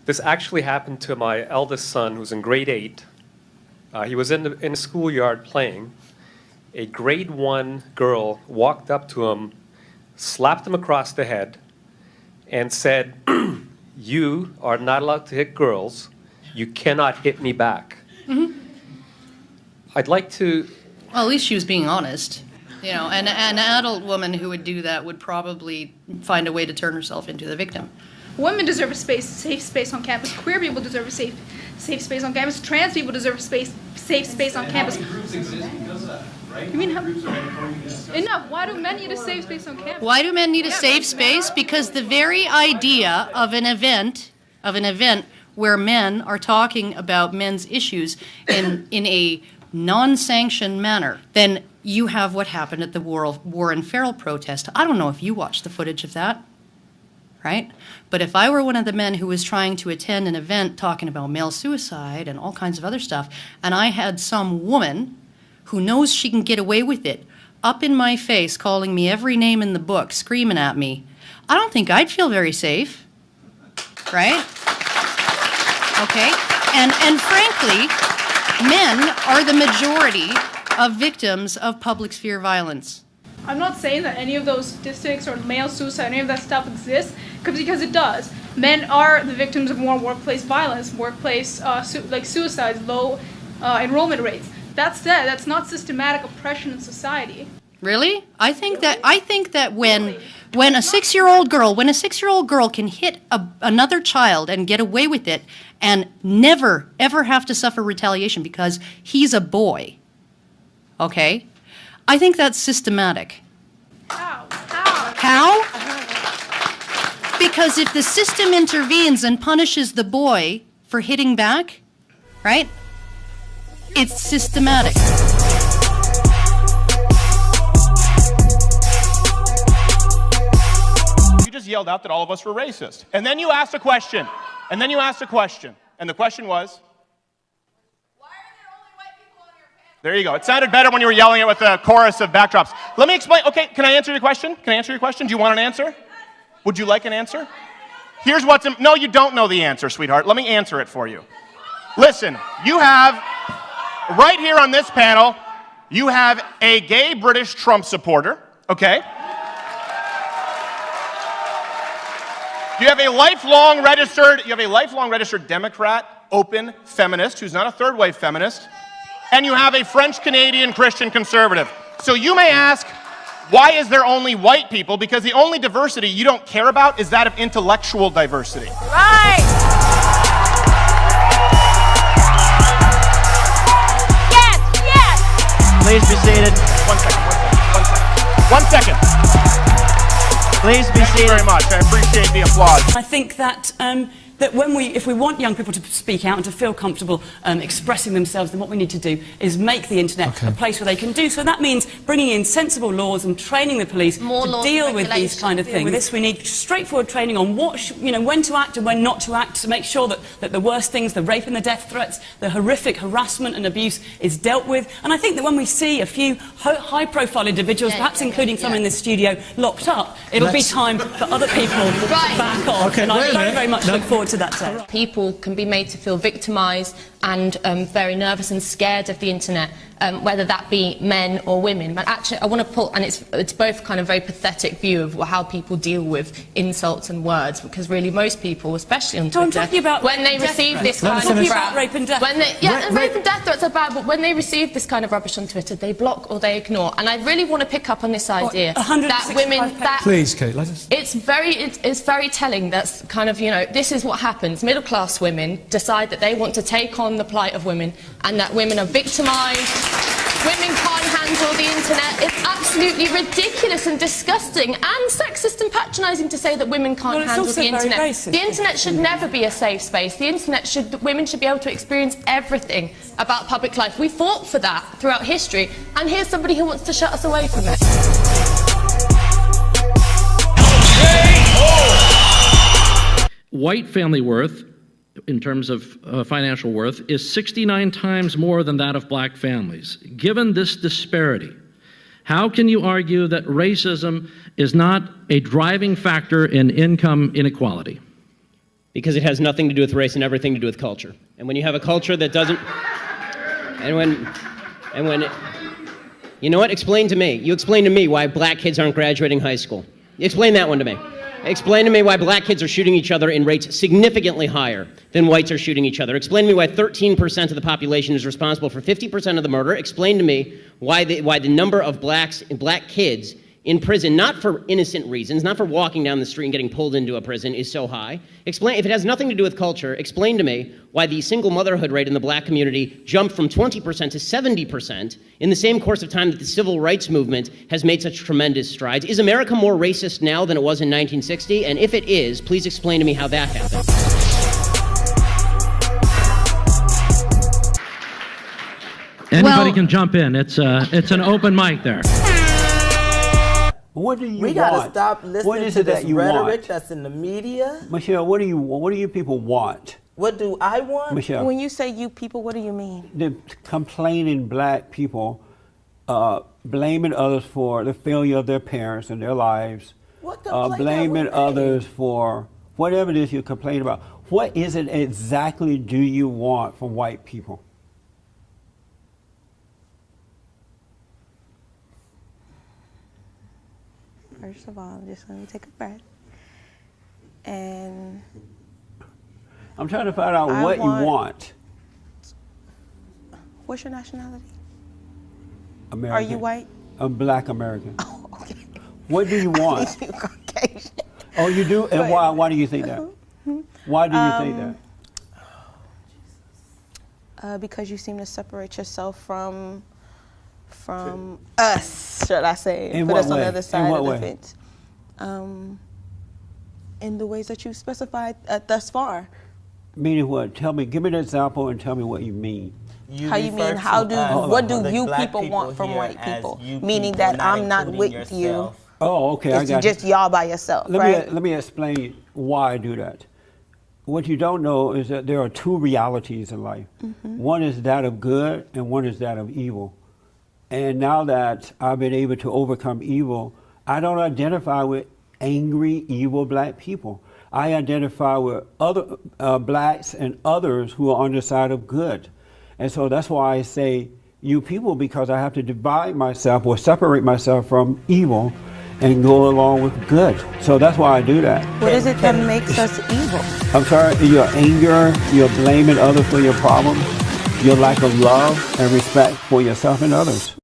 This actually happened to my eldest son, who's in grade 8. He was in the schoolyard playing. A grade 1 girl walked up to him, slapped him across the head, and said, "You are not allowed to hit girls. You cannot hit me back." Mm-hmm. I'd like to... Well, at least she was being honest. You know, and an adult woman who would do that would probably find a way to turn herself into the victim. Women deserve a safe space on campus. Queer people deserve a safe space on campus. Trans people deserve a safe space on campus. How many groups exist because of that, right? You mean enough? Why do men need a safe space on campus? Why do men need a safe space? Because the very idea of an event where men are talking about men's issues in a non-sanctioned manner, then you have what happened at the Warren Farrell protest. I don't know if you watched the footage of that, right? But if I were one of the men who was trying to attend an event talking about male suicide and all kinds of other stuff, and I had some woman who knows she can get away with it up in my face calling me every name in the book, screaming at me, I don't think I'd feel very safe, right? Okay? And frankly, men are the majority of victims of public sphere violence. I'm not saying that any of those statistics or male suicide, any of that stuff exists, because it does. Men are the victims of more workplace violence, workplace suicides, low enrollment rates. That said, that's not systematic oppression in society. Really? I think that when a 6-year-old girl can hit another child and get away with it and never ever have to suffer retaliation because he's a boy, okay? I think that's systematic. How? Because if the system intervenes and punishes the boy for hitting back, right? It's systematic. You just yelled out that all of us were racist. And then you asked a question. And the question was? Why are there only white people on your campus? There you go. It sounded better when you were yelling it with a chorus of backdrops. Let me explain. Okay, can I answer your question? Do you want an answer? Would you like an answer? Here's what's... No, you don't know the answer, sweetheart. Let me answer it for you. Listen, you have... Right here on this panel, you have a gay British Trump supporter, okay? You have a lifelong registered Democrat, open feminist, who's not a third-wave feminist, and you have a French-Canadian Christian conservative. So you may ask, why is there only white people? Because the only diversity you don't care about is that of intellectual diversity. Right! Please be seated. One second. Please be seated. Thank you very much. I appreciate the applause. I think that if we want young people to speak out and to feel comfortable expressing themselves, then what we need to do is make the internet a place where they can do so. That means bringing in sensible laws and training the police to deal with these kind of things. With this, we need straightforward training on when to act and when not to act, to make sure that the worst things, the rape and the death threats, the horrific harassment and abuse is dealt with. And I think that when we see a few high-profile individuals, perhaps including some in this studio, locked up, it'll be time for other people to back off. And I very much look forward to that day. People can be made to feel victimised and very nervous and scared of the internet, whether that be men or women. But actually, I want to put, and it's both kind of very pathetic view of how people deal with insults and words, because really most people, especially on Twitter, when they receive this kind of rape and death. Rape and death threats are bad, but when they receive this kind of rubbish on Twitter, they block or they ignore. And I really want to pick up on this idea that women, please, Kate, let us. It's very telling. That's kind of, this is what happens. Middle-class women decide that they want to take on the plight of women, and that women are victimised. Women can't handle the internet. It's absolutely ridiculous and disgusting and sexist and patronising to say that women can't handle the internet. The internet should never be a safe space. Women should be able to experience everything about public life. We fought for that throughout history, and here's somebody who wants to shut us away from it. White family worth, in terms of financial worth, is 69 times more than that of black families. Given this disparity, how can you argue that racism is not a driving factor in income inequality? because it has nothing to do with race and everything to do with culture. And when you have a culture that doesn't, and when, you know what? Explain to me. You explain to me why black kids aren't graduating high school. Explain that one to me. Explain to me why black kids are shooting each other in rates significantly higher than whites are shooting each other. Explain to me why 13% of the population is responsible for 50% of the murder. Explain to me why the number of black kids in prison, not for innocent reasons, not for walking down the street and getting pulled into a prison, is so high. Explain, if it has nothing to do with culture, explain to me why the single motherhood rate in the black community jumped from 20% to 70% in the same course of time that the civil rights movement has made such tremendous strides. Is America more racist now than it was in 1960? And if it is, please explain to me how that happened. Anybody can jump in. It's an open mic there. What do you want? We gotta stop listening to this rhetoric that's in the media. Michelle, what do you people want? What do I want? Michelle. When you say you people, what do you mean? The complaining black people, blaming others for the failure of their parents and their lives. What complaint blaming others for whatever it is you complain about. What is it exactly do you want from white people? First of all, I'm just going to take a breath. And I'm trying to find out what you want. What's your nationality? American. Are you white? I'm black American. Oh, okay. What do you want? You Caucasian. Oh, you do? And why do you think that? Why do you think that? Because you seem to separate yourself from us, should I say? In put what us on way? the other side In what of the way? fence. In the ways that you specified thus far. Meaning what? Tell me. Give me an example and tell me what you mean. How you mean? What do you people want from white people? Meaning that I'm not with you. Oh, okay. I got just y'all by yourself, right? Let me explain why I do that. What you don't know is that there are two realities in life. Mm-hmm. One is that of good and one is that of evil. And now that I've been able to overcome evil, I don't identify with angry, evil black people. I identify with other blacks and others who are on the side of good. And so that's why I say you people, because I have to divide myself or separate myself from evil and go along with good. So that's why I do that. What is it that makes us evil? I'm sorry, your anger, your blaming others for your problems, your lack of love and respect for yourself and others.